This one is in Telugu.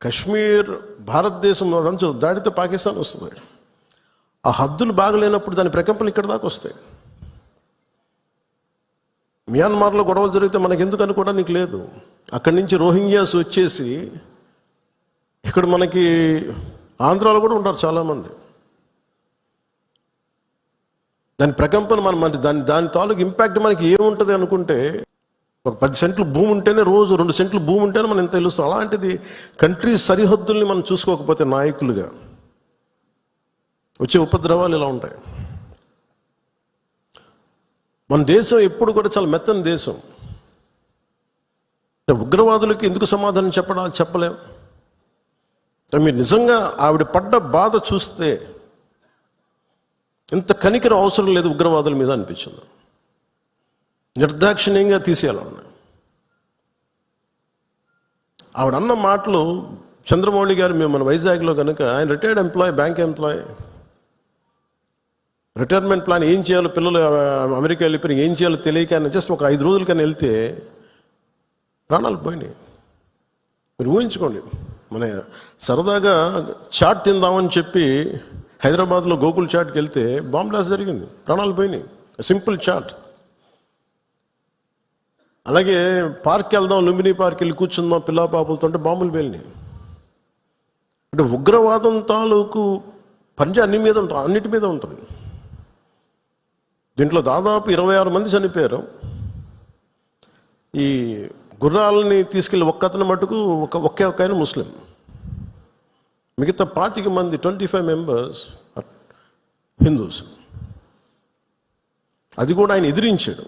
కశ్మీర్ భారతదేశం అంచు దాడితే పాకిస్తాన్ వస్తుంది. ఆ హద్దులు బాగలేనప్పుడు దాని ప్రకంపనలు ఇక్కడ దాకా వస్తాయి. మియాన్మార్లో గొడవలు జరిగితే మనకెందుకు అనుకోవడానికి లేదు. అక్కడి నుంచి రోహింగ్యాస్ వచ్చేసి ఇక్కడ మనకి ఆంధ్రాలో కూడా ఉంటారు చాలామంది. దాని ప్రకంపన దాని తాలూకు ఇంపాక్ట్ మనకి ఏముంటుంది అనుకుంటే, ఒక 10 సెంట్లు భూమి ఉంటేనే, రోజు 2 సెంట్లు భూమి ఉంటేనే మనం ఎంత తెలుస్తాం. అలాంటిది కంట్రీ సరిహద్దుల్ని మనం చూసుకోకపోతే నాయకులుగా వచ్చే ఉపద్రవాలు ఇలా ఉంటాయి. మన దేశం ఎప్పుడు కూడా చాలా మెత్తని దేశం. ఉగ్రవాదులకి ఎందుకు సమాధానం చెప్పలేం. మీరు నిజంగా ఆవిడ పడ్డ బాధ చూస్తే ఇంత కనికరం అవసరం లేదు ఉగ్రవాదుల మీద అనిపించింది. నిర్దాక్షిణ్యంగా తీసేయాలన్నా. ఆవిడ అన్న మాటలు, చంద్రమౌళి గారు మేము మన వైజాగ్లో కనుక, ఆయన retired employee, bank employee, retirement plan ఏం చేయాలో, పిల్లలు అమెరికా వెళ్ళిపోయి ఏం చేయాలో తెలియక ఆయన జస్ట్ ఒక 5 రోజుల కన్నా వెళ్తే ప్రాణాలు పోయినాయి. మీరు ఊహించుకోండి. మన సరదాగా చాట్ తిందామని చెప్పి హైదరాబాద్లో గోకుల్ చాట్కి వెళ్తే బాంబ్ బ్లాస్ట్ జరిగింది, ప్రాణాలు పోయినాయి. Simple chat. అలాగే పార్క్కి వెళ్దాం, లుంబిని పార్క్ వెళ్ళి కూర్చుందాం పిల్ల పాపలతో అంటే బాంబులు పేలినాయి. అంటే ఉగ్రవాదం తాలూకు పంజా అన్నిటి మీద ఉంటుంది. దీంట్లో దాదాపు 26 మంది చనిపోయారు. ఈ గుర్రాలని తీసుకెళ్ళి ఒక్కతను మటుకు ఒకే ఆయన ముస్లిం. మిగతా 25 మంది 25 మెంబర్స్ హిందూస్. అది కూడా ఆయన ఎదిరించాడు.